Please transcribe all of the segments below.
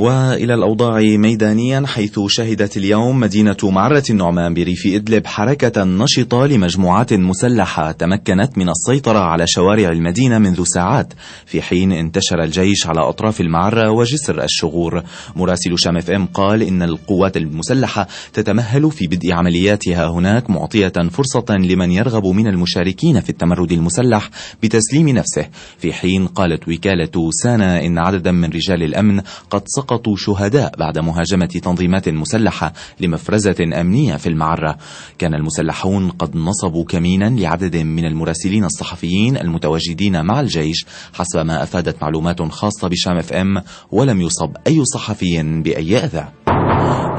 وإلى الأوضاع ميدانيا، حيث شهدت اليوم مدينة معرة النعمان بريف إدلب حركة نشطة لمجموعات مسلحة تمكنت من السيطرة على شوارع المدينة منذ ساعات، في حين انتشر الجيش على أطراف المعرة وجسر الشغور. مراسل شام اف ام قال إن القوات المسلحة تتمهل في بدء عملياتها هناك، معطية فرصة لمن يرغب من المشاركين في التمرد المسلح بتسليم نفسه، في حين قالت وكالة سانا إن عددا من رجال الأمن قد سقطوا شهداء بعد مهاجمة تنظيمات مسلحة لمفرزة أمنية في المعرة. كان المسلحون قد نصبوا كمينا لعدد من المراسلين الصحفيين المتواجدين مع الجيش حسب ما أفادت معلومات خاصة بشام اف ام، ولم يصب أي صحفي بأي أذى.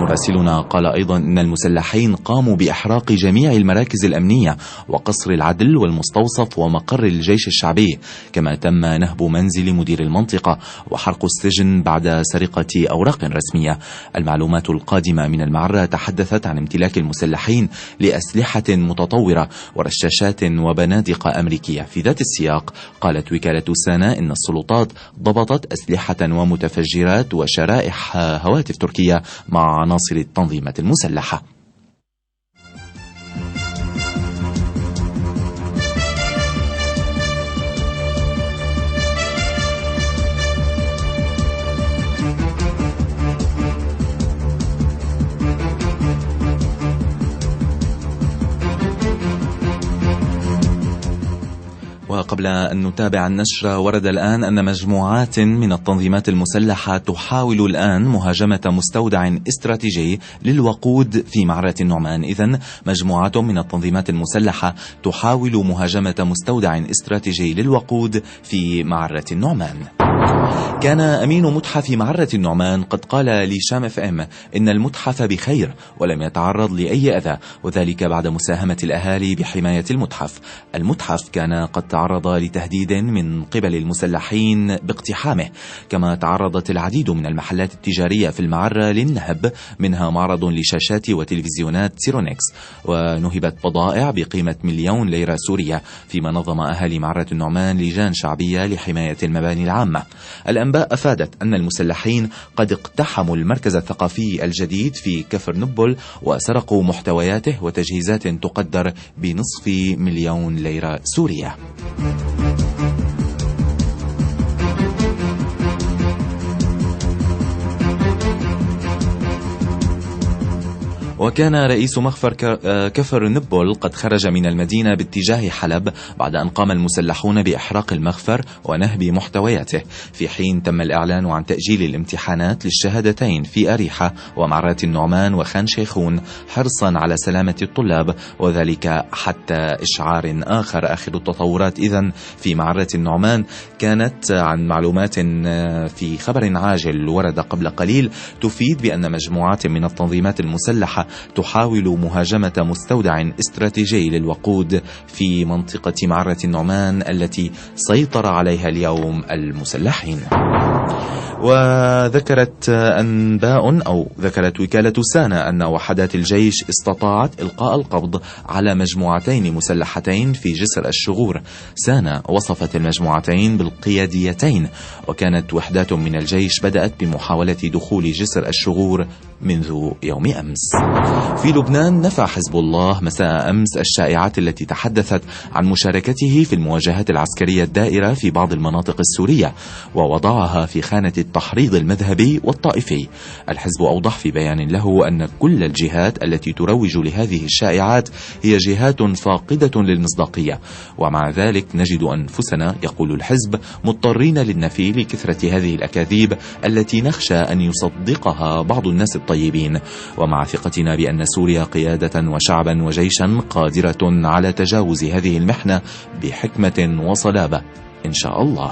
مراسلنا قال أيضا إن المسلحين قاموا بإحراق جميع المراكز الأمنية وقصر العدل والمستوصف ومقر الجيش الشعبي، كما تم نهب منزل مدير المنطقة وحرق السجن بعد سرقة أوراق رسمية. المعلومات القادمة من المعرة تحدثت عن امتلاك المسلحين لأسلحة متطورة ورشاشات وبنادق أمريكية. في ذات السياق قالت وكالة سانا إن السلطات ضبطت أسلحة ومتفجرات وشرائح هواتف تركية مع عناصر التنظيمات المسلحة. وقبل أن نتابع النشر، ورد الآن أن مجموعات من التنظيمات المسلحة تحاول الآن مهاجمة مستودع استراتيجي للوقود في معرة النعمان. إذن مجموعات من التنظيمات المسلحة تحاول مهاجمة مستودع استراتيجي للوقود في معرة النعمان. كان أمين متحف معرة النعمان قد قال لشام اف ام إن المتحف بخير ولم يتعرض لأي أذى، وذلك بعد مساهمة الأهالي بحماية المتحف. المتحف كان قد تعرض لتهديد من قبل المسلحين باقتحامه، كما تعرضت العديد من المحلات التجارية في المعرة للنهب، منها معرض لشاشات وتلفزيونات سيرونكس، ونهبت بضائع بقيمة 1,000,000 ليرة سورية، فيما نظم أهالي معرة النعمان لجان شعبية لحماية المباني العامة. الأنباء أفادت أن المسلحين قد اقتحموا المركز الثقافي الجديد في كفر نبل وسرقوا محتوياته وتجهيزات تقدر ب250,000 ليرة سورية. وكان رئيس مخفر كفر نبل قد خرج من المدينة باتجاه حلب بعد أن قام المسلحون بإحراق المخفر ونهب محتوياته، في حين تم الإعلان عن تأجيل الامتحانات للشهادتين في أريحة ومعرات النعمان وخان شيخون حرصا على سلامة الطلاب، وذلك حتى إشعار آخر. آخر التطورات إذن في معرة النعمان كانت عن معلومات في خبر عاجل ورد قبل قليل تفيد بأن مجموعات من التنظيمات المسلحة تحاول مهاجمة مستودع استراتيجي للوقود في منطقة معرة النعمان التي سيطر عليها اليوم المسلحين. وذكرت ذكرت وكالة سانا أن وحدات الجيش استطاعت إلقاء القبض على مجموعتين مسلحتين في جسر الشغور. سانا وصفت المجموعتين بالقياديتين، وكانت وحدات من الجيش بدأت بمحاولة دخول جسر الشغور منذ يوم أمس. في لبنان نفى حزب الله مساء أمس الشائعات التي تحدثت عن مشاركته في المواجهات العسكرية الدائرة في بعض المناطق السورية، ووضعها في خانة التحريض المذهبي والطائفي. الحزب أوضح في بيان له أن كل الجهات التي تروج لهذه الشائعات هي جهات فاقدة للمصداقية، ومع ذلك نجد أنفسنا، يقول الحزب، مضطرين للنفي لكثرة هذه الأكاذيب التي نخشى أن يصدقها بعض الناس الطيبين، ومع ثقتنا بأن سوريا قيادة وشعبا وجيشا قادرة على تجاوز هذه المحنة بحكمة وصلابة إن شاء الله.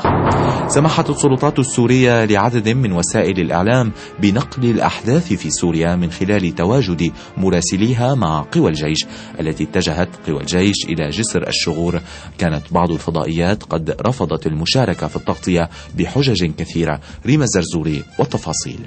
سمحت السلطات السورية لعدد من وسائل الإعلام بنقل الأحداث في سوريا من خلال تواجد مراسليها مع قوى الجيش التي اتجهت قوى الجيش إلى جسر الشغور. كانت بعض الفضائيات قد رفضت المشاركة في التغطية بحجج كثيرة. ريما الزرزوري والتفاصيل.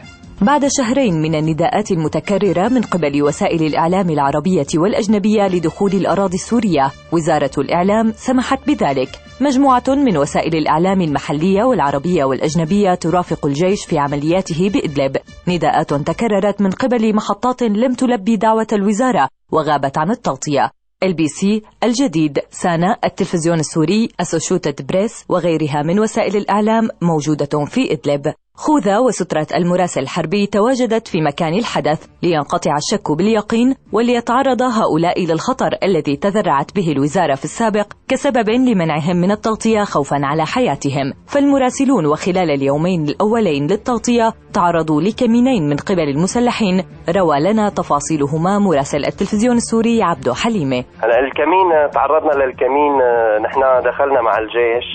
بعد شهرين من النداءات المتكررة من قبل وسائل الإعلام العربية والأجنبية لدخول الأراضي السورية، وزارة الإعلام سمحت بذلك. مجموعة من وسائل الإعلام المحلية والعربية والأجنبية ترافق الجيش في عملياته بإدلب. نداءات تكررت من قبل محطات لم تلبي دعوة الوزارة وغابت عن التغطية: LBC، الجديد، سانا، التلفزيون السوري، أسوشيتد بريس وغيرها من وسائل الإعلام موجودة في إدلب. خوذة وسترة المراسل الحربي تواجدت في مكان الحدث لينقطع الشك باليقين وليتعرض هؤلاء للخطر الذي تذرعت به الوزارة في السابق كسبب لمنعهم من التغطية خوفا على حياتهم. فالمراسلون وخلال اليومين الأولين للتغطية تعرضوا لكمينين من قبل المسلحين، روى لنا تفاصيلهما مراسل التلفزيون السوري عبدو حليمة. الكمين تعرضنا للكمين، نحن دخلنا مع الجيش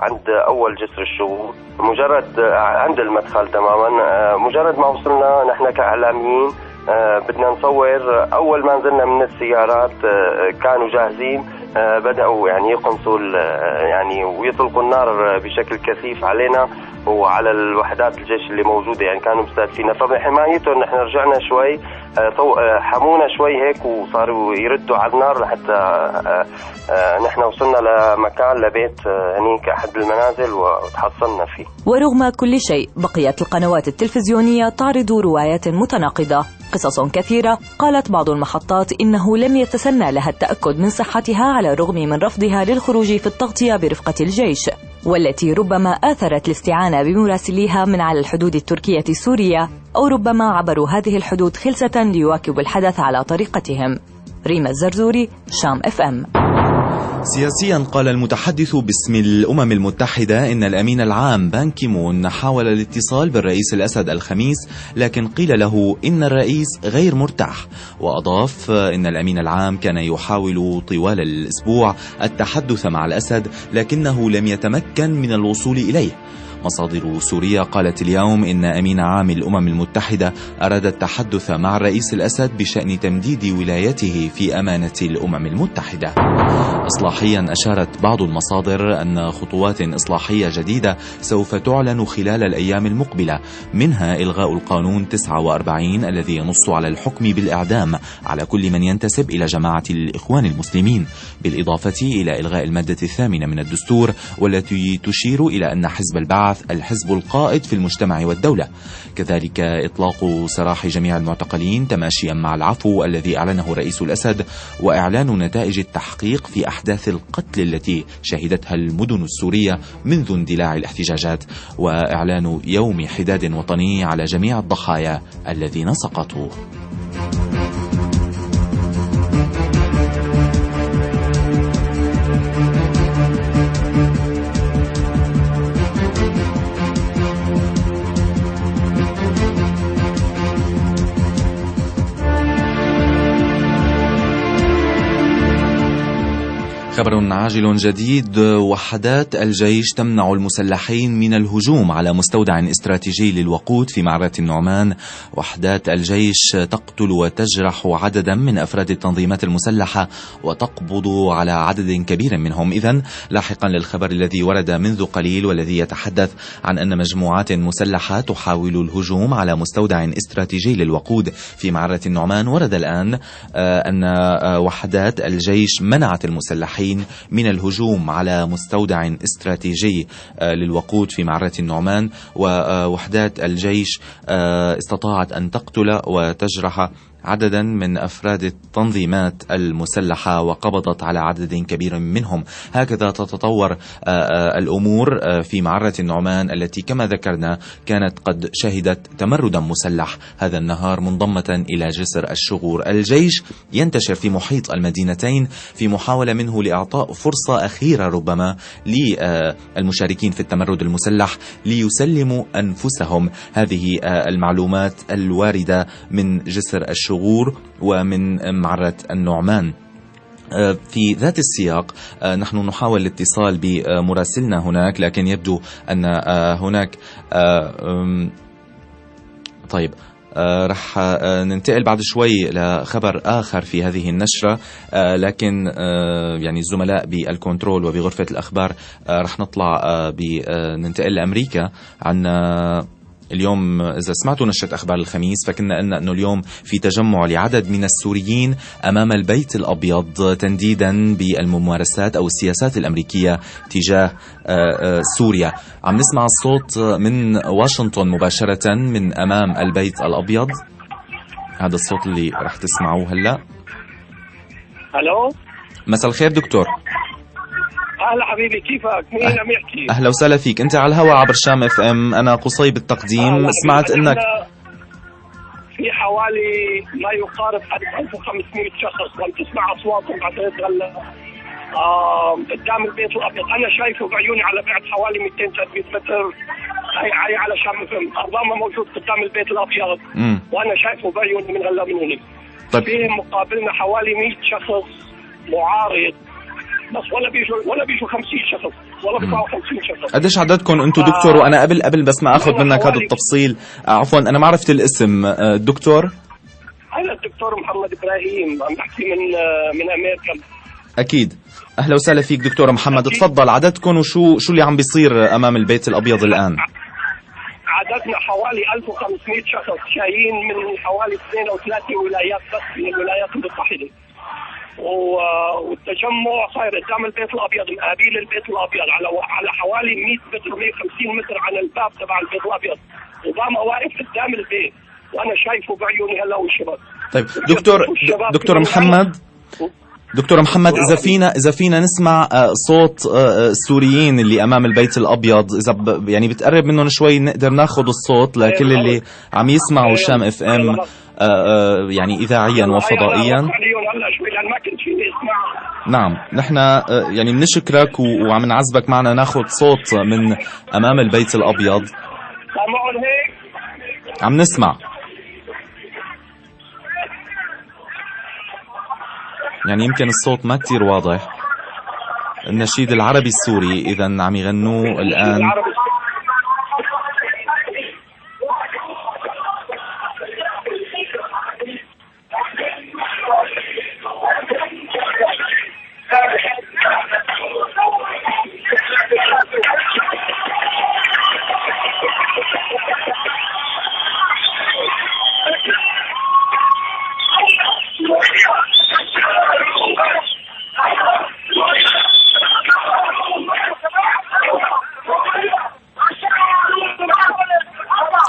عند أول جسر الشغور، مجرد عند المدخل تماما. مجرد ما وصلنا نحن كإعلاميين بدنا نصور. أول ما نزلنا من السيارات كانوا جاهزين، بدأوا يعني يقنصوا يعني ويطلقوا النار بشكل كثيف علينا وعلى الوحدات الجيش اللي موجودة، يعني كانوا مستهدفينا. فبحمايتهم نحن رجعنا شوي، حمونا شوي هيك وصاروا يردوا على النار لحتى نحن وصلنا لمكان لبيت هنيك أحد المنازل وتحصلنا فيه. ورغم كل شيء بقيت القنوات التلفزيونية تعرض روايات متناقضة، قصص كثيرة قالت بعض المحطات إنه لم يتسنى لها التأكد من صحتها على الرغم من رفضها للخروج في التغطية برفقة الجيش، والتي ربما آثرت الاستعانة بمراسليها من على الحدود التركية السورية، أو ربما عبروا هذه الحدود خلسة ليواكبوا الحدث على طريقتهم. ريما الزرزوري، شام FM. سياسيا، قال المتحدث باسم الأمم المتحدة إن الأمين العام بان كيمون حاول الاتصال بالرئيس الأسد الخميس، لكن قيل له إن الرئيس غير مرتاح. وأضاف إن الأمين العام كان يحاول طوال الأسبوع التحدث مع الأسد لكنه لم يتمكن من الوصول إليه. مصادر سورية قالت اليوم إن أمين عام الأمم المتحدة أراد التحدث مع الرئيس الأسد بشأن تمديد ولايته في أمانة الأمم المتحدة. إصلاحيا، أشارت بعض المصادر أن خطوات إصلاحية جديدة سوف تعلن خلال الأيام المقبلة، منها إلغاء القانون 49 الذي ينص على الحكم بالإعدام على كل من ينتسب إلى جماعة الإخوان المسلمين، بالإضافة إلى إلغاء المادة 8 من الدستور والتي تشير إلى أن حزب البعث الحزب القائد في المجتمع والدولة. كذلك إطلاق سراح جميع المعتقلين تماشيا مع العفو الذي أعلنه رئيس الأسد، وإعلان نتائج التحقيق في أحداث القتل التي شهدتها المدن السورية منذ اندلاع الاحتجاجات، وإعلان يوم حداد وطني على جميع الضحايا الذين سقطوا. خبر عاجل جديد: وحدات الجيش تمنع المسلحين من الهجوم على مستودع استراتيجي للوقود في معرة النعمان. وحدات الجيش تقتل وتجرح عددا من أفراد التنظيمات المسلحة وتقبض على عدد كبير منهم. إذن لاحقا للخبر الذي ورد منذ قليل والذي يتحدث عن أن مجموعات مسلحة تحاول الهجوم على مستودع استراتيجي للوقود في معرة النعمان، ورد الآن أن وحدات الجيش منعت المسلحين من الهجوم على مستودع استراتيجي للوقود في معرة النعمان. ووحدات الجيش استطاعت أن تقتل وتجرح عددا من أفراد التنظيمات المسلحة وقبضت على عدد كبير منهم. هكذا تتطور الأمور في معرة النعمان التي كما ذكرنا كانت قد شهدت تمردا مسلح هذا النهار منضمة إلى جسر الشغور. الجيش ينتشر في محيط المدينتين في محاولة منه لإعطاء فرصة أخيرة ربما للمشاركين في التمرد المسلح ليسلموا أنفسهم. هذه المعلومات الواردة من جسر الشغور ومن معرة النعمان. في ذات السياق نحن نحاول الاتصال بمراسلنا هناك، لكن يبدو أن هناك طيب رح ننتقل بعد شوي لخبر آخر في هذه النشرة، لكن يعني الزملاء بالكنترول وبغرفة الأخبار رح نطلع ننتقل لأمريكا. عن اليوم إذا سمعتوا نشرة أخبار الخميس فكنا قلنا أنه اليوم في تجمع لعدد من السوريين أمام البيت الأبيض تنديدا بالممارسات أو السياسات الأمريكية تجاه سوريا. عم نسمع الصوت من واشنطن مباشرة من أمام البيت الأبيض. هذا الصوت اللي رح تسمعوه هلأ. الو، مساء الخير دكتور. اهلا حبيبي، كيفك؟ مين عم يحكي؟ اهلا وسهلا فيك، انت على الهواء عبر شام اف ام. انا قصي بالتقديم. سمعت انك في حوالي ما يقارب 1500 شخص وعم تسمع اصواتهم بعد هلا قدام البيت الابيض. انا شايفه بعيوني على بعد حوالي 200-300 متر. هي على شام اف ام، اوباما موجود قدام البيت الابيض وانا شايفه بعيوني من هلا من هنا. طيب فيه مقابلنا حوالي 100 شخص معارض، بس ولا بيجوا 50 شخص ولا بيطلعوا 50 شخص. قديش عددكم انتم دكتور؟ وانا قبل بس ما اخذ منك هذا التفصيل، عفوا انا ما عرفت الاسم. الدكتور؟ انا الدكتور محمد ابراهيم، عم بحكي من امريكا. اكيد، اهلا وسهلا فيك دكتور محمد. تفضل، عددكم وشو اللي عم بيصير امام البيت الابيض الان؟ عددنا حوالي 1500 شخص جايين من حوالي 2 أو 3 ولايات بس من الولايات المتحدة، والتجمع صاير قدام البيت الابيض، مقابل البيت الابيض على حوالي 100 متر 150 متر عن الباب تبع البيت الابيض. اوباما واقف قدام البيت وانا شايفه بعيوني هلا والشباب. طيب دكتور محمد اذا فينا نسمع صوت السوريين اللي امام البيت الابيض، اذا يعني بتقرب منهم شوي نقدر ناخذ الصوت لكل اللي عم يسمعوا شام اف ام يعني اذاعيا وفضائيا. نعم، نحن يعني بنشكرك وعم نعذبك معنا ناخذ صوت من امام البيت الابيض. سامعون هيك؟ عم نسمع، يعني يمكن الصوت ما كتير واضح. النشيد العربي السوري إذا عم يغنوه الآن.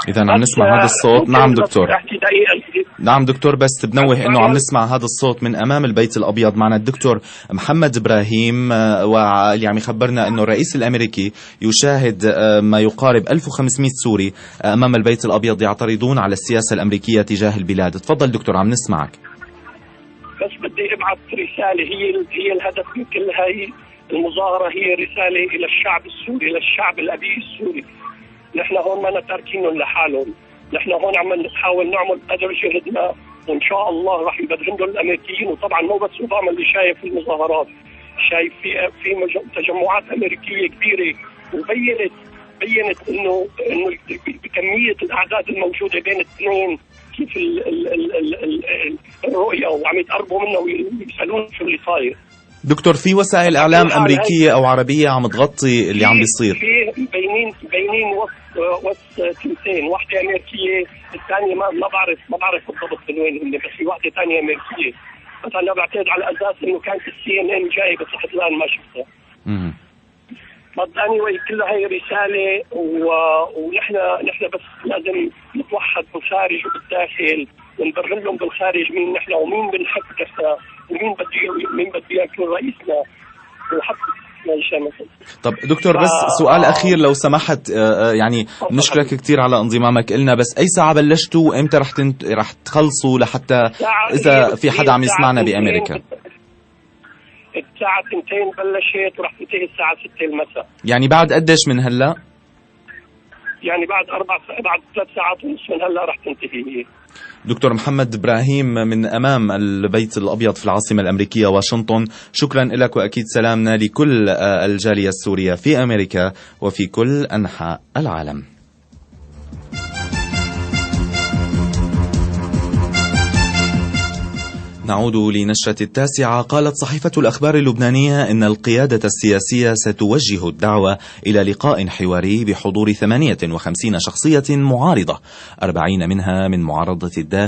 إذا عم نسمع هذا الصوت. نعم دكتور. نعم دكتور، بس بنوه إنه عم نسمع هذا الصوت من أمام البيت الأبيض. معنا الدكتور محمد إبراهيم، واللي عم يخبرنا إنه الرئيس الأمريكي يشاهد ما يقارب 1500 سوري أمام البيت الأبيض يعترضون على السياسة الأمريكية تجاه البلاد. تفضل دكتور، عم نسمعك. بس بدي ابعث رسالة، هي الهدف من كل هاي المظاهرة، هي رسالة إلى الشعب السوري، إلى الشعب الأبي السوري. نحن هون ما تاركينهم لحالهم، نحن هون عم نحاول نعمل قدر جهدنا، وإن شاء الله راح يبدلهم الأمريكيين. وطبعا مو بس أوباما اللي شايف المظاهرات، شايف في تجمعات أمريكية كبيرة، وبينت إنه بكمية الأعداد الموجودة بين الاثنين كيف الرؤية، وعم يتقربوا منه ويسألون شو اللي صاير. دكتور، في وسائل إعلام أمريكية أو عربية عم تغطي اللي عم بيصير؟ في بينين وسط تمثين، واحدة أمريكية، الثانية ما بعرف بالضبط من وين هن، بس في واحدة ثانية أمريكية. بس أنا بعتقد على أساس إنه كانت CNN جاي، بس لحد الآن ما شفتها. بس anyway كل هاي رسالة، ونحن بس لازم نتوحد بالخارج وبالداخل، ونبرهن لهم بالخارج مين نحن ومين بنحب نحن ومين بده يكون رئيسنا وحتى. طب دكتور، بس سؤال أخير لو سمحت، يعني نشكرك كثير على انضمامك إلنا، بس أي ساعة بلشتوا وإمتى رح تخلصوا لحتى إذا في حدا عم يسمعنا بأمريكا؟ الساعة 2 بلشت ورح تنتهي الساعة 6 المساء. يعني بعد قديش من هلا؟ يعني بعد 3 ساعات ونص من هلا رح تنتهي هي. دكتور محمد إبراهيم من أمام البيت الأبيض في العاصمة الأمريكية واشنطن، شكرا لك، وأكيد سلامنا لكل الجالية السورية في أمريكا وفي كل أنحاء العالم. نعود لنشرة 9. قالت صحيفة الأخبار اللبنانية إن القيادة السياسية ستوجه الدعوة إلى لقاء حواري بحضور 58 شخصية معارضة، 40 منها من معارضة الداخل